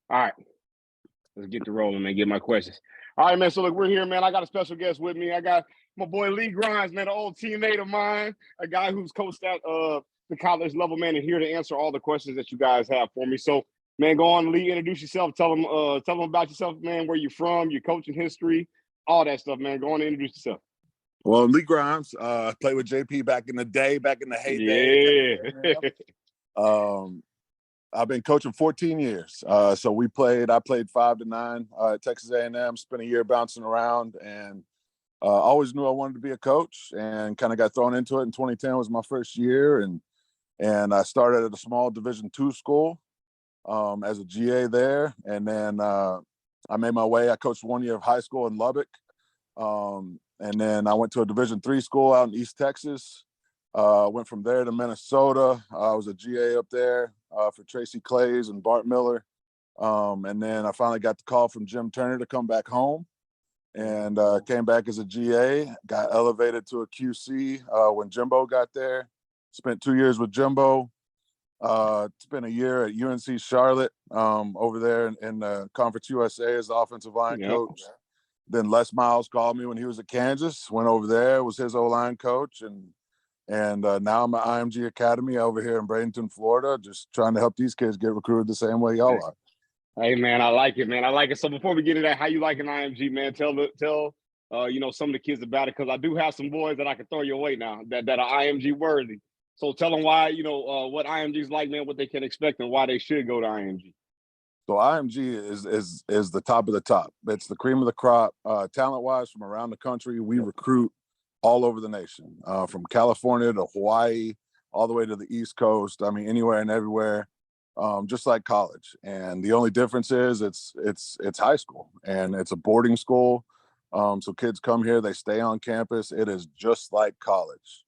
All right, let's get to rolling, man. Get my questions. All right, man. So look, we're here, man. I got a special guest with me. I got my boy Lee Grimes, man, an old teammate of mine, a guy who's coached at the college level, man, and here to answer all the questions that you guys have for me. So, man, go on, Lee, introduce yourself. Tell them about yourself, man. Where you from, your coaching history, all that stuff, man. Go on and introduce yourself. Well, Lee Grimes, played with JP back in the day, back in the heyday. Yeah. I've been coaching 14 years. So I played 5 to 9 at Texas A&M, spent a year bouncing around, and always knew I wanted to be a coach, and kind of got thrown into it. In 2010 was my first year, and I started at a small Division II school as a GA there. And then I made my way. I coached 1 year of high school in Lubbock. And then I went to a Division III school out in East Texas. Went from there to Minnesota. I was a GA up there for Tracy Clays and Bart Miller. And then I finally got the call from Jim Turner to come back home, and came back as a GA, got elevated to a QC when Jimbo got there. Spent 2 years with Jimbo. Spent a year at UNC Charlotte over there in the Conference USA as the offensive line coach. Then Les Miles called me when he was at Kansas, went over there, was his O-line coach, and now I'm at IMG Academy over here in Bradenton, Florida, just trying to help these kids get recruited the same way y'all are. Hey, man, I like it, man. I like it. So before we get into that, how you liking IMG, man? Tell some of the kids about it, because I do have some boys that I can throw your way now that are IMG worthy. So tell them why, what IMG's like, man, what they can expect, and why they should go to IMG. So IMG is the top of the top. It's the cream of the crop. Talent-wise, from around the country, we recruit all over the nation, from California to Hawaii, all the way to the East Coast. I mean, anywhere and everywhere, just like college. And the only difference is it's high school, and it's a boarding school. So kids come here, they stay on campus. It is just like college,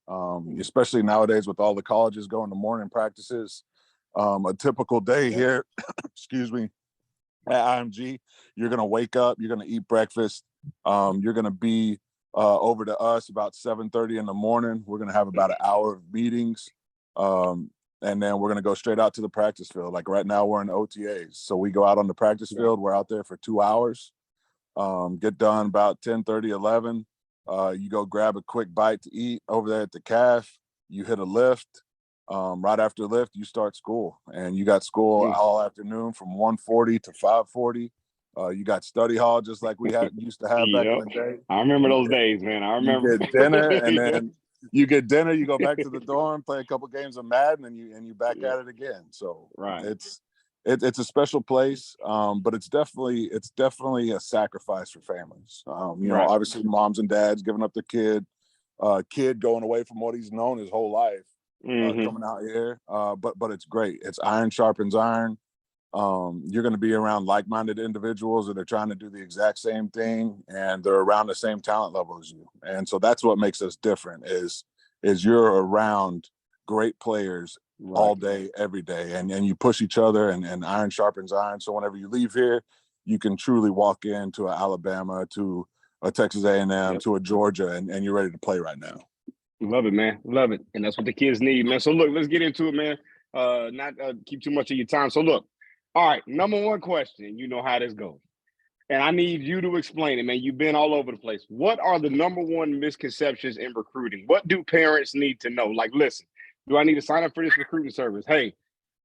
especially nowadays with all the colleges going to morning practices. A typical day here, excuse me, at IMG, you're going to wake up, you're going to eat breakfast. You're going to be over to us about 7:30 in the morning. We're going to have about an hour of meetings. And then we're going to go straight out to the practice field. Like right now we're in OTAs. So we go out on the practice field. We're out there for 2 hours, get done about 10:30, 11. You go grab a quick bite to eat over there at the calf. You hit a lift. Right after lift, you start school, and you got school all afternoon from 1:40 to 5:40. You got study hall just like we used to have back in the day. I remember those days, man. I remember. You get dinner, and then you get dinner. You go back to the dorm, play a couple games of Madden, and you back at it again. So it's a special place, but it's definitely a sacrifice for families. Obviously moms and dads giving up their kid going away from what he's known his whole life. Coming out here, but it's great. It's iron sharpens iron. You're going to be around like-minded individuals that are trying to do the exact same thing, and they're around the same talent level as you. And so that's what makes us different is you're around great players all day, every day, and you push each other, and iron sharpens iron. So whenever you leave here, you can truly walk into an Alabama, to a Texas A&M, to a Georgia, and you're ready to play right now. Love it, man. Love it. And that's what the kids need, man. So look, let's get into it, man. Not keep too much of your time. So look, all right, number one question, you know how this goes. And I need you to explain it, man. You've been all over the place. What are the number one misconceptions in recruiting? What do parents need to know? Like, listen, do I need to sign up for this recruiting service? Hey,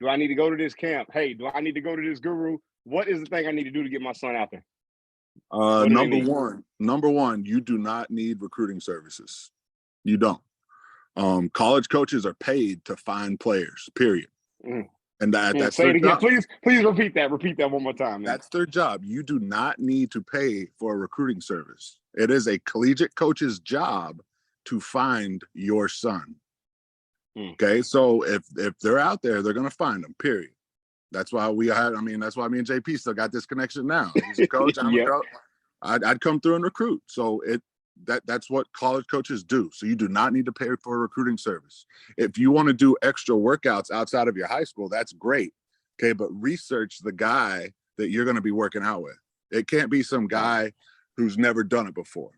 do I need to go to this camp? Hey, do I need to go to this guru? What is the thing I need to do to get my son out there? Number one, you do not need recruiting services. You don't. College coaches are paid to find players, period. And that's say their it again. job. Please repeat that. Repeat that one more time, man. That's their job. You do not need to pay for a recruiting service. It is a collegiate coach's job to find your son. Okay, so if they're out there, they're going to find them, period. That's why that's why me and JP still got this connection now. He's a coach, I'm a coach. I'd come through and recruit. So that's what college coaches do. So you do not need to pay for a recruiting service. If you want to do extra workouts outside of your high school, that's great. Okay, but research the guy that you're going to be working out with. It can't be some guy who's never done it before.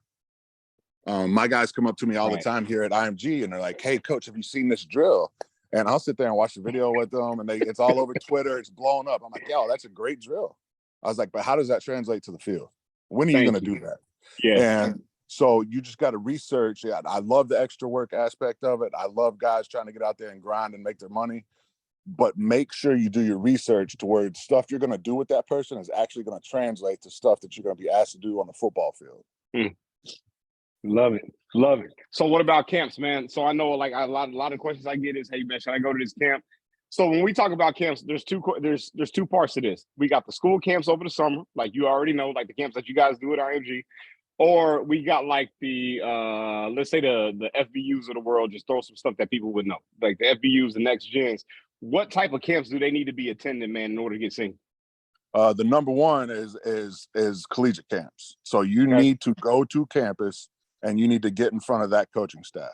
My guys come up to me all the time here at IMG, and they're like, "Hey, coach, have you seen this drill?" And I'll sit there and watch the video with them, and it's all over Twitter. It's blowing up. I'm like, "Yo, that's a great drill." I was like, but how does that translate to the field? When are you going to do that? Yeah. And so you just got to research. Yeah, I love the extra work aspect of it. I love guys trying to get out there and grind and make their money. But make sure you do your research towards stuff you're going to do with that person is actually going to translate to stuff that you're going to be asked to do on the football field. Love it. Love it. So what about camps, man? So I know like a lot of questions I get is, hey man, should I go to this camp? So when we talk about camps, there's two parts to this. We got the school camps over the summer, like you already know, like the camps that you guys do at IMG, or we got like the let's say the FBUs of the world, just throw some stuff that people would know, like the FBUs, the next gens. What type of camps do they need to be attending, man, in order to get seen? The number one is collegiate camps. So you need to go to campus and you need to get in front of that coaching staff.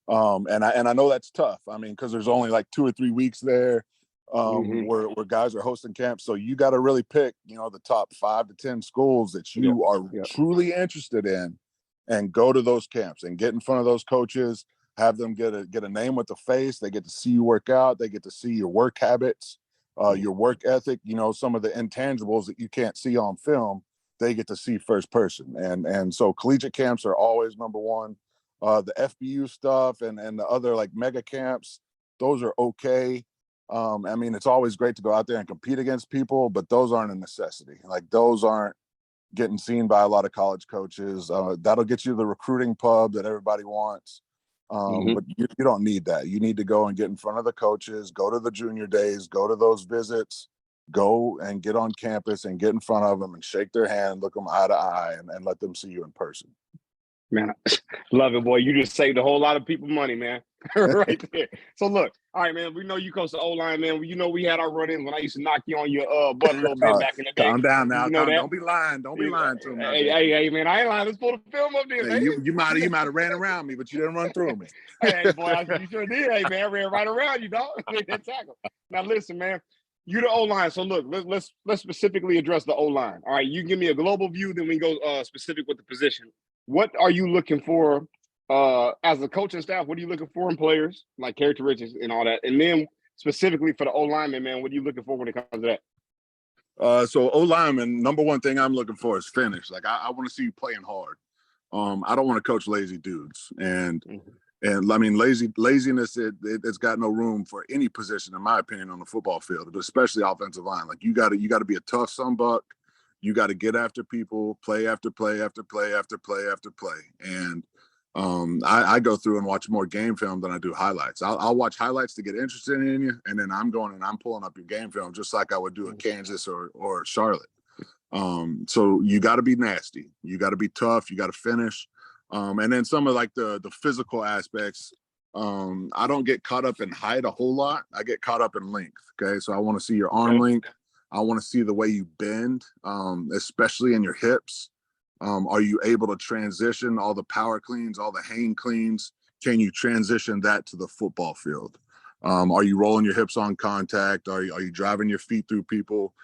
And I know that's tough. I mean, because there's only like 2 or 3 weeks there where guys are hosting camps. So you got to really pick, the top 5 to 10 schools that you are truly interested in, and go to those camps and get in front of those coaches. Have them get a name with the face. They get to see you work out. They get to see your work habits, your work ethic. Some of the intangibles that you can't see on film, they get to see first person. And so collegiate camps are always number one. The FBU stuff and the other like mega camps, those are okay. I mean, it's always great to go out there and compete against people, but those aren't a necessity. Like those aren't getting seen by a lot of college coaches. That'll get you the recruiting pub that everybody wants. But you don't need that. You need to go and get in front of the coaches, go to the junior days, go to those visits, go and get on campus and get in front of them and shake their hand, look them eye to eye, and let them see you in person. Man, love it, boy. You just saved a whole lot of people money, man. Right there. So look, all right, man. We know you coach the O-line, man. We had our run-ins when I used to knock you on your butt a little bit back in the day. Calm down now. You know that? Don't be lying. Don't be lying to me. Hey, man. I ain't lying. Let's pull the film up there, man. You might have ran around me, but you didn't run through me. Hey, boy, you sure did. Hey, man, I ran right around you, dog. That tackle. Now, listen, man. You the O-line. So look, let's specifically address the O-line. All right, you give me a global view, then we go specific with the position. What are you looking for as a coaching staff? What are you looking for in players, like characteristics and all that? And then specifically for the O-lineman, man, what are you looking for when it comes to that? So O-lineman, number one thing I'm looking for is finish. Like I want to see you playing hard. I don't want to coach lazy dudes. And I mean, laziness, it's got no room for any position, in my opinion, on the football field, but especially offensive line. Like you got to be a tough sunbuck. You got to get after people, play after play after play after play after play. And I go through and watch more game film than I do highlights. I'll watch highlights to get interested in you, and then I'm going and I'm pulling up your game film just like I would do at Kansas or Charlotte. So you got to be nasty. You got to be tough. You got to finish. And then some of like the physical aspects, I don't get caught up in height a whole lot. I get caught up in length. Okay, so I want to see your arm length. I want to see the way you bend, especially in your hips. Are you able to transition all the power cleans, all the hang cleans? Can you transition that to the football field? Are you rolling your hips on contact? Are you driving your feet through people?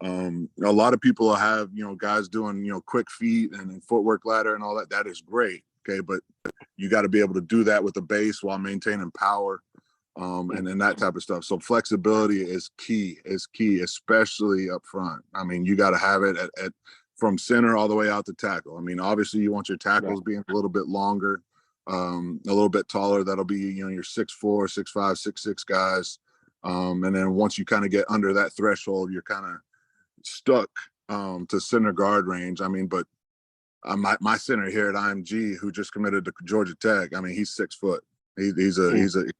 A lot of people have, guys doing, quick feet and footwork ladder and all that. That is great. Okay. But you got to be able to do that with the base while maintaining power. And that type of stuff. So flexibility is key, especially up front. I mean, you got to have it at from center all the way out to tackle. I mean, obviously you want your tackles being a little bit longer, a little bit taller. That'll be, your 6'4", 6'5", 6'6" guys. And then once you kind of get under that threshold, you're kind of stuck to center guard range. I mean, but my center here at IMG, who just committed to Georgia Tech, I mean, he's 6 foot. He's a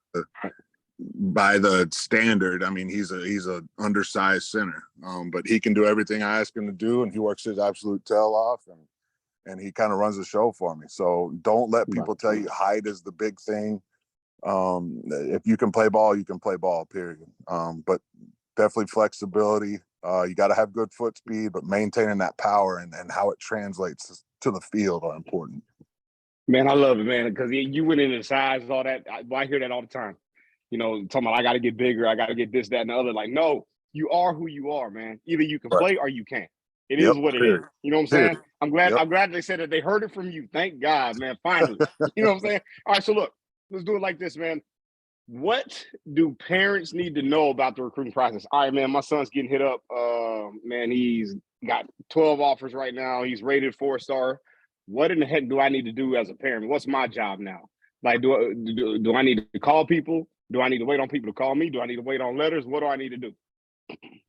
by the standard, I mean, he's a undersized center, but he can do everything I ask him to do, and he works his absolute tail off, and he kind of runs the show for me. So don't let people tell you height is the big thing. If you can play ball, you can play ball, period. But definitely flexibility. You got to have good foot speed, but maintaining that power and how it translates to the field are important. Man, I love it, man, because you went into size, all that. I hear that all the time. Talking about I got to get bigger, I got to get this, that, and the other. Like, no, you are who you are, man. Either you can play or you can't. It is what it is. You know what I'm saying? I'm glad they said that they heard it from you. Thank God, man. Finally. You know what I'm saying? All right, so look, let's do it like this, man. What do parents need to know about the recruiting process? All right, man, my son's getting hit up man, he's got 12 offers right now. He's rated 4-star. What in the heck do I need to do as a parent? What's my job now? Like, do I need to call people? Do I need to wait on people to call me? Do I need to wait on letters? What do I need to do?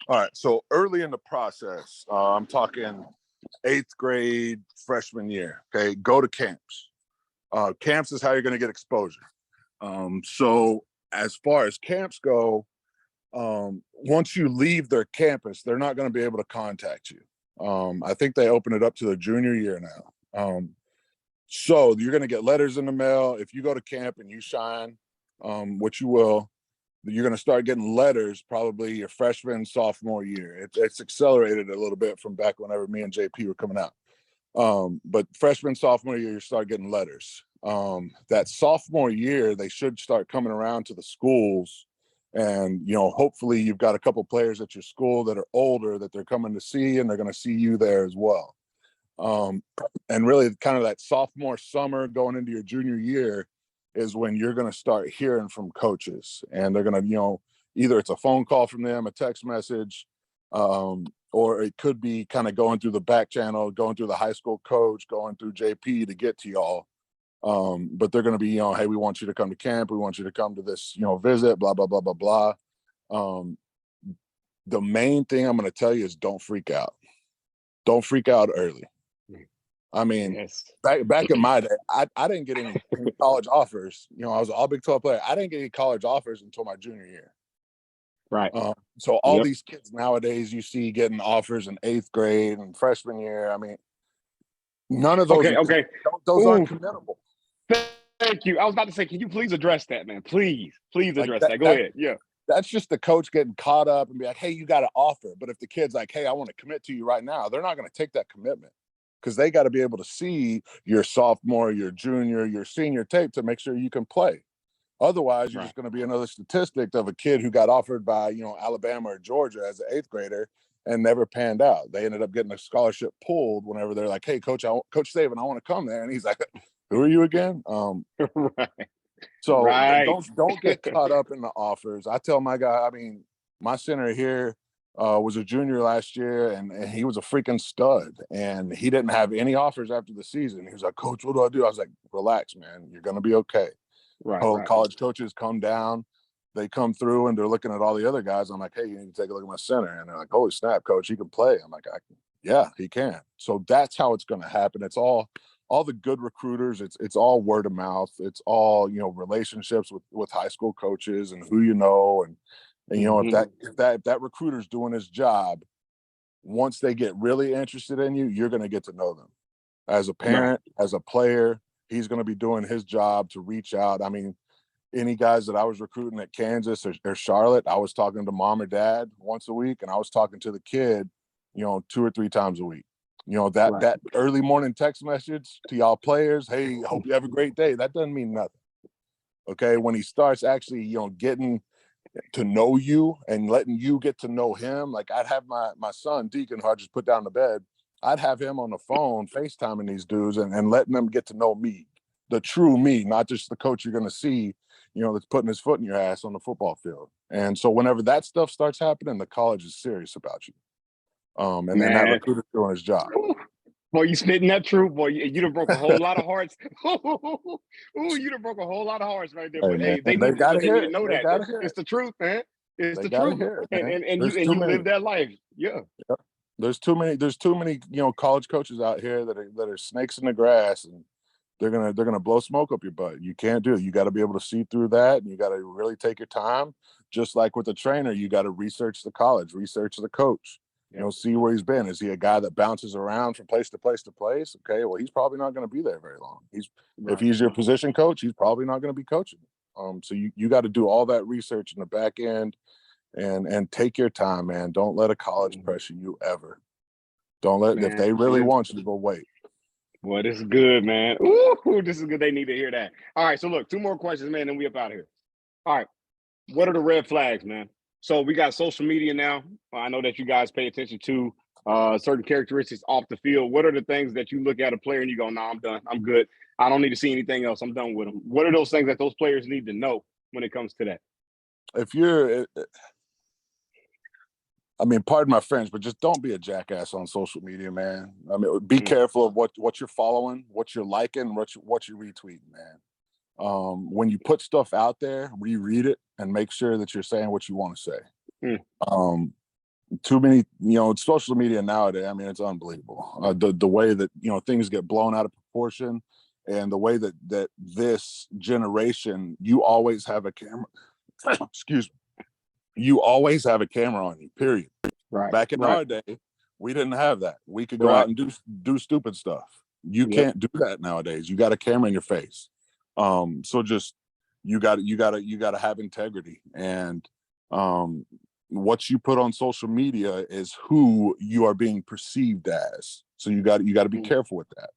All right. So early in the process, I'm talking 8th grade, freshman year. Okay. Go to camps. Camps is how you're going to get exposure. So as far as camps go, once you leave their campus, they're not going to be able to contact you. I think they open it up to the junior year now. So you're going to get letters in the mail. If you go to camp and you shine, which you will, you're going to start getting letters probably your freshman, sophomore year. It's accelerated a little bit from back whenever me and JP were coming out. But freshman, sophomore year, you start getting letters. That sophomore year, they should start coming around to the schools. And, hopefully you've got a couple players at your school that are older that they're coming to see, and they're going to see you there as well. And really kind of that sophomore summer going into your junior year is when you're going to start hearing from coaches, and they're going to, either it's a phone call from them, a text message, or it could be kind of going through the back channel, going through the high school coach, going through JP to get to y'all. But they're going to be, hey, we want you to come to camp. We want you to come to this, visit, blah, blah, blah, blah, blah. The main thing I'm going to tell you is don't freak out. Don't freak out early. I mean, Yes. back in my day, I didn't get any college offers. I was an all Big 12 player. I didn't get any college offers until my junior year. Right. So all these kids nowadays you see getting offers in 8th grade and freshman year. I mean, none of those. Okay. Those aren't committable. Thank you. I was about to say, can you please address that, man? Please address that. Go ahead. Yeah. That's just the coach getting caught up and be like, hey, you got an offer. But if the kid's like, hey, I want to commit to you right now, they're not going to take that commitment, because they got to be able to see your sophomore, your junior, your senior tape to make sure you can play. Otherwise, you're just going to be another statistic of a kid who got offered by, Alabama or Georgia as an 8th grader and never panned out. They ended up getting a scholarship pulled whenever they're like, hey, Coach Saban, I want to come there. And he's like, who are you again? Right. So right. don't get caught up in the offers. I tell my guy, my center here was a junior last year, and he was a freaking stud, and he didn't have any offers after the season. He was like, Coach, what do I do? I was like, relax, man. You're going to be okay. Right. College coaches come down, they come through, and they're looking at all the other guys. I'm like, hey, you need to take a look at my center. And they're like, holy snap, Coach, he can play. I'm like, yeah, he can. So that's how it's going to happen. It's all the good recruiters. It's all word of mouth. It's all, relationships with high school coaches and who you know. And if that recruiter's doing his job, once they get really interested in you, you're going to get to know them. As a parent, as a player, he's going to be doing his job to reach out. I mean, any guys that I was recruiting at Kansas or Charlotte, I was talking to mom or dad once a week, and I was talking to the kid, 2 or 3 times a week. That early morning text message to y'all players, hey, hope you have a great day. That doesn't mean nothing. Okay. When he starts actually, getting to know you and letting you get to know him, like I'd have my son, Deacon, who I just put down to bed, I'd have him on the phone FaceTiming these dudes and letting them get to know me, the true me, not just the coach you're going to see, that's putting his foot in your ass on the football field. And so whenever that stuff starts happening, the college is serious about you. And then that recruiter's doing his job. Boy, you spitting that truth, boy. You done broke a whole lot of hearts. Ooh, you done broke a whole lot of hearts right there. But hey, they need to know that. It's the truth, man. It's the truth. And you live that life. Yeah. Yep. There's too many, college coaches out here that are snakes in the grass, and they're gonna blow smoke up your butt. You can't do it. You got to be able to see through that, and you got to really take your time. Just like with the trainer, you got to research the college, research the coach. See where he's been. Is he a guy that bounces around from place to place to place? Okay, well, he's probably not going to be there very long. If he's your position coach, he's probably not going to be coaching. So you got to do all that research in the back end, and take your time, man. Don't let a college pressure you ever. Don't let, if they really want you to go wait. Boy, this is good, man. Ooh, this is good. They need to hear that. All right, so look, 2 more questions, man, and we up out of here. All right, what are the red flags, man? So we got social media now. I know that you guys pay attention to certain characteristics off the field. What are the things that you look at a player and you go, nah, I'm done. I'm good. I don't need to see anything else. I'm done with them. What are those things that those players need to know when it comes to that? If you're I mean, pardon my French, but just don't be a jackass on social media, man. I mean, be careful of what you're following, what you're liking, what you're retweeting, man. When you put stuff out there, reread it and make sure that you're saying what you want to say. Too many, social media nowadays, I mean, it's unbelievable. The way that, things get blown out of proportion, and the way that this generation, you always have a camera. Excuse me. You always have a camera on you, period. Right. Back in our day, we didn't have that. We could go Right. out and do stupid stuff. You can't do that nowadays. You got a camera in your face. So just you got to have integrity, and what you put on social media is who you are being perceived as. So you got to be careful with that.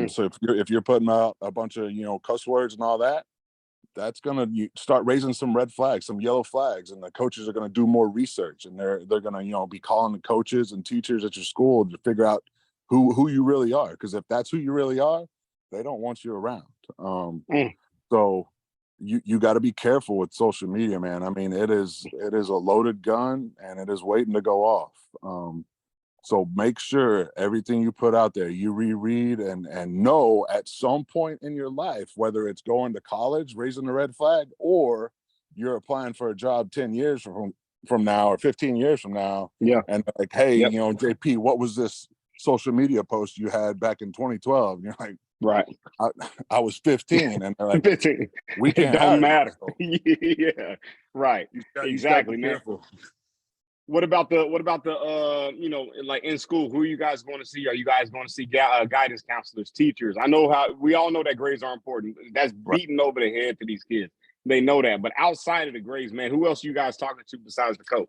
So if you're putting out a bunch of cuss words and all that, that's gonna start raising some red flags, some yellow flags, and the coaches are gonna do more research, and they're gonna be calling the coaches and teachers at your school to figure out who you really are. Because if that's who you really are, they don't want you around. So you got to be careful with social media, man. I mean, it is a loaded gun, and it is waiting to go off. So make sure everything you put out there, you reread and know at some point in your life, whether it's going to college, raising the red flag, or you're applying for a job 10 years from now or 15 years from now. Yeah. And like, hey, JP, what was this social media post you had back in 2012? And you're like, right. I was 15. And they're like, 15. We can't it don't matter. So Yeah. Right. Exactly, man. Careful. What about the like in school, who are you guys going to see? Are you guys going to see guidance counselors, teachers? I know we all know that grades are important. That's beating over the head to these kids. They know that. But outside of the grades, man, who else are you guys talking to besides the coach?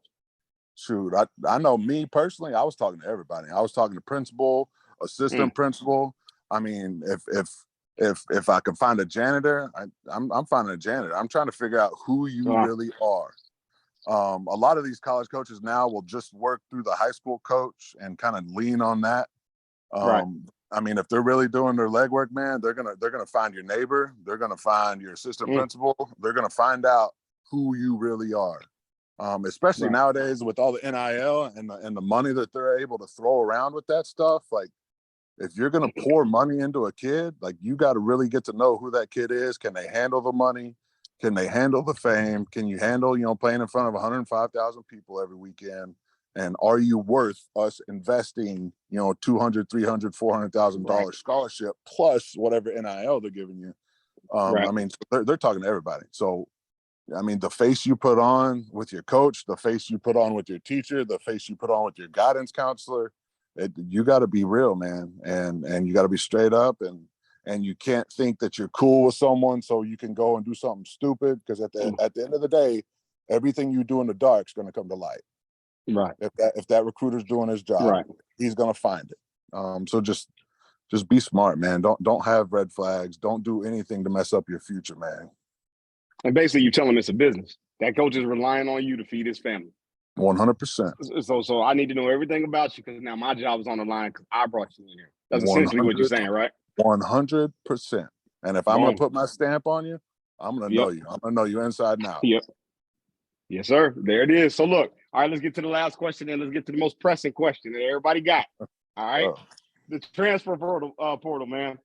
Shoot, I know me personally, I was talking to everybody. I was talking to principal, assistant principal. I mean, if I could find a janitor, I'm finding a janitor. I'm trying to figure out who you really are. A lot of these college coaches now will just work through the high school coach and kind of lean on that. I mean, if they're really doing their legwork, man, they're gonna find your neighbor, they're gonna find your assistant principal, they're gonna find out who you really are. Especially nowadays with all the NIL and the money that they're able to throw around with that stuff. Like, if you're gonna pour money into a kid, like, you got to really get to know who that kid is. Can they handle the money? Can they handle the fame? Can you handle, playing in front of 105,000 people every weekend? And are you worth us investing, $200,000, $300,000, $400,000 scholarship plus whatever NIL they're giving you? I mean, they're talking to everybody. So, I mean, the face you put on with your coach, the face you put on with your teacher, the face you put on with your guidance counselor, you got to be real, man, and you got to be straight up, and you can't think that you're cool with someone so you can go and do something stupid, because at the end of the day, everything you do in the dark is going to come to light. Right. If that recruiter's doing his job, he's going to find it. So just be smart, man. Don't have red flags. Don't do anything to mess up your future, man. And basically, you tell him it's a business. That coach is relying on you to feed his family. 100%. So I need to know everything about you, because now my job is on the line because I brought you in here. That's essentially what you're saying, right? 100%. And if I'm going to put my stamp on you, I'm going to know you. I'm going to know you inside and out. Yep. Yes, sir. There it is. So look, all right, let's get to the last question, and let's get to the most pressing question that everybody got. All right. The transfer portal, man.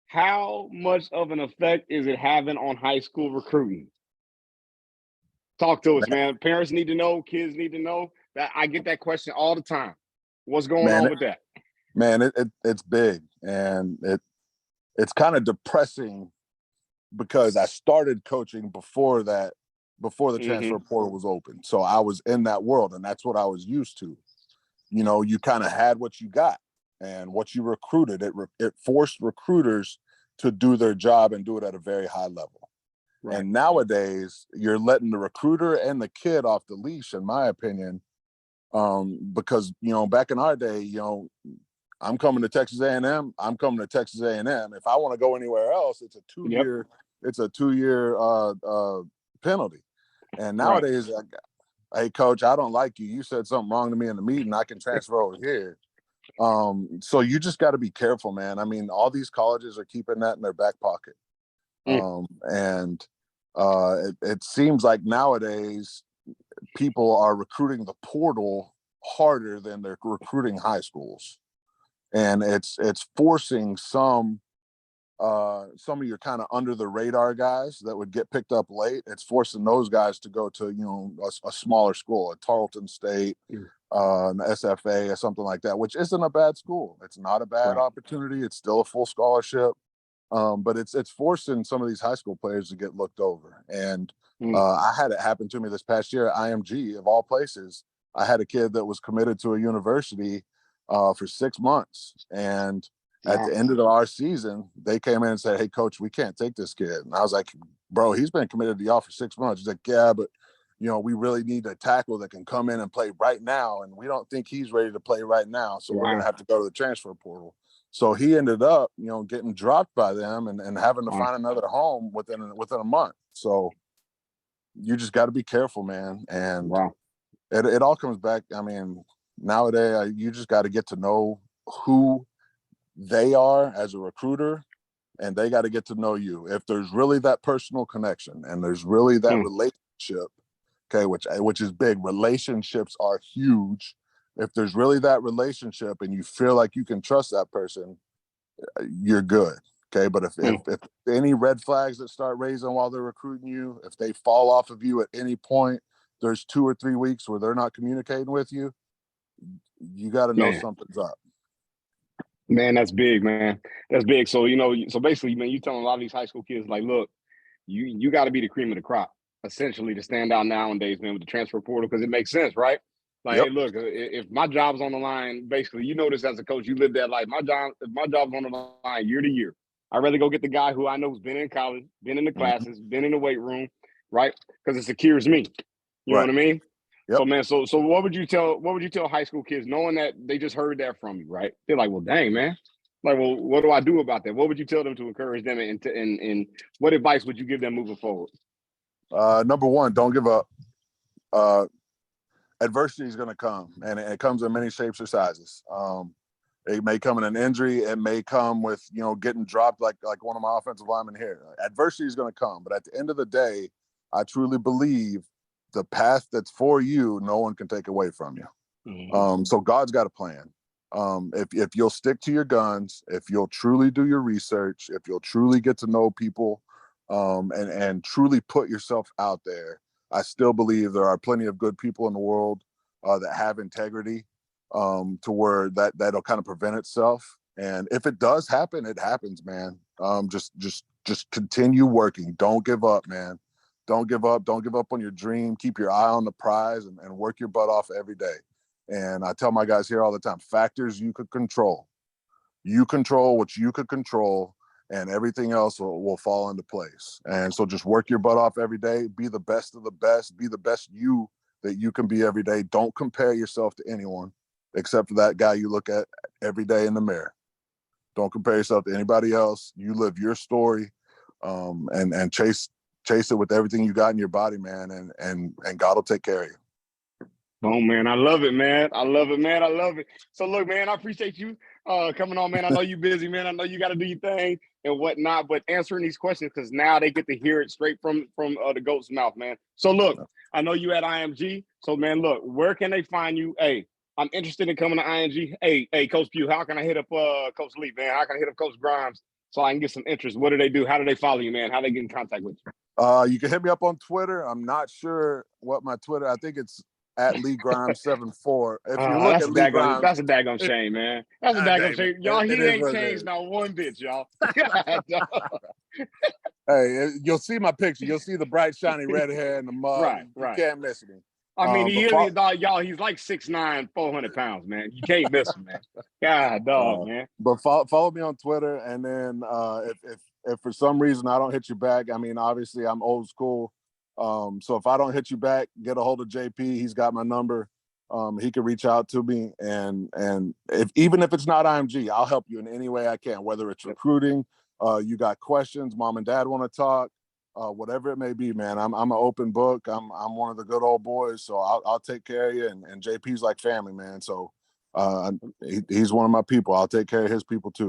How much of an effect is it having on high school recruiting? Talk to us, man. Parents need to know. Kids need to know. That I get that question all the time. What's going on with that? Man, it's big, and it's kind of depressing, because I started coaching before the transfer portal was open. So I was in that world, and that's what I was used to. You kind of had what you got, and what you recruited. It forced recruiters to do their job and do it at a very high level. Right. And nowadays, you're letting the recruiter and the kid off the leash, in my opinion, because back in our day, I'm coming to Texas A&M. I'm coming to Texas A&M. If I want to go anywhere else, it's a 2-year. It's a 2-year penalty. And nowadays, hey, coach, I don't like you. You said something wrong to me in the meeting. I can transfer over here. So you just got to be careful, man. I mean, all these colleges are keeping that in their back pocket. And it seems like nowadays people are recruiting the portal harder than they're recruiting high schools, and it's forcing some of your kind of under the radar guys that would get picked up late. It's forcing those guys to go to a smaller school, a Tarleton State, an SFA, or something like that, which isn't a bad school. It's not a bad opportunity. It's still a full scholarship. But it's forcing some of these high school players to get looked over. And I had it happen to me this past year at IMG, of all places. I had a kid that was committed to a university for 6 months. And at the end of our season, they came in and said, "Hey, coach, we can't take this kid." And I was like, "Bro, he's been committed to y'all for 6 months." He's like, "Yeah, but we really need a tackle that can come in and play right now. And we don't think he's ready to play right now. So we're going to have to go to the transfer portal." So he ended up, getting dropped by them and having to find another home within a month. So you just got to be careful, man. And it all comes back. I mean, nowadays, you just got to get to know who they are as a recruiter, and they got to get to know you. If there's really that personal connection and there's really that relationship, okay, which is big. Relationships are huge. If there's really that relationship and you feel like you can trust that person, you're good. Okay. But if any red flags that start raising while they're recruiting you, if they fall off of you at any point, there's 2 or 3 weeks where they're not communicating with you, you got to know something's up. Man, that's big, man. That's big. So, so basically, man, you telling a lot of these high school kids, like, look, you got to be the cream of the crop, essentially, to stand out nowadays, man, with the transfer portal, because it makes sense, right? Like, hey, look, if my job's on the line, basically, you know this as a coach, you live that life. If my job's on the line year to year, I'd rather go get the guy who I know has been in college, been in the classes, been in the weight room, right? Because it secures me. You know what I mean? Yep. So, man, so what would you tell high school kids, knowing that they just heard that from you, right? They're like, well, dang, man. Like, well, what do I do about that? What would you tell them to encourage them, and what advice would you give them moving forward? Number one, don't give up. Adversity is going to come, and it comes in many shapes or sizes. It may come in an injury. It may come with, getting dropped like one of my offensive linemen here. Adversity is going to come. But at the end of the day, I truly believe the path that's for you, no one can take away from you. So God's got a plan. If you'll stick to your guns, if you'll truly do your research, if you'll truly get to know people, and truly put yourself out there, I still believe there are plenty of good people in the world that have integrity, to where that'll kind of prevent itself. And if it does happen, it happens, man. Just continue working. Don't give up, man. Don't give up. Don't give up on your dream. Keep your eye on the prize and work your butt off every day. And I tell my guys here all the time, factors you could control. You control what you could control, and everything else will fall into place. And so just work your butt off every day. Be the best of the best. Be the best you that you can be every day. Don't compare yourself to anyone except for that guy you look at every day in the mirror. Don't compare yourself to anybody else. You live your story, and chase it with everything you got in your body, man, and God will take care of you. Oh, man, I love it, man. I love it, man. I love it. So, look, man, I appreciate you coming on, man. I know you're busy, man. I know you got to do your thing and whatnot, but answering these questions, because now they get to hear it straight from the GOAT's mouth, man. So, look, I know you at IMG. So, man, look, where can they find you? Hey, I'm interested in coming to IMG. Hey, Coach Pugh, how can I hit up Coach Lee, man? How can I hit up Coach Grimes so I can get some interest? What do they do? How do they follow you, man? How do they get in contact with you? You can hit me up on Twitter. I'm not sure what my Twitter, I think it's at Lee Grimes 74. If you look at Lee Grimes, that's a daggone shame, man. That's a daggone shame, y'all. He ain't changed not one bit, y'all. Hey, you'll see my picture. You'll see the bright, shiny red hair and the mug. You can't miss me. I mean, y'all. He's like 6'9", 400 pounds, man. You can't miss him, man. God, dog, man. But follow me on Twitter, and then if for some reason I don't hit you back, I mean, obviously I'm old school. So if I don't hit you back, get a hold of JP. He's got my number. He can reach out to me, and even if it's not IMG, I'll help you in any way I can. Whether it's recruiting, you got questions, mom and dad want to talk, whatever it may be, man. I'm an open book. I'm one of the good old boys, so I'll take care of you. And JP's like family, man. So he's one of my people. I'll take care of his people too.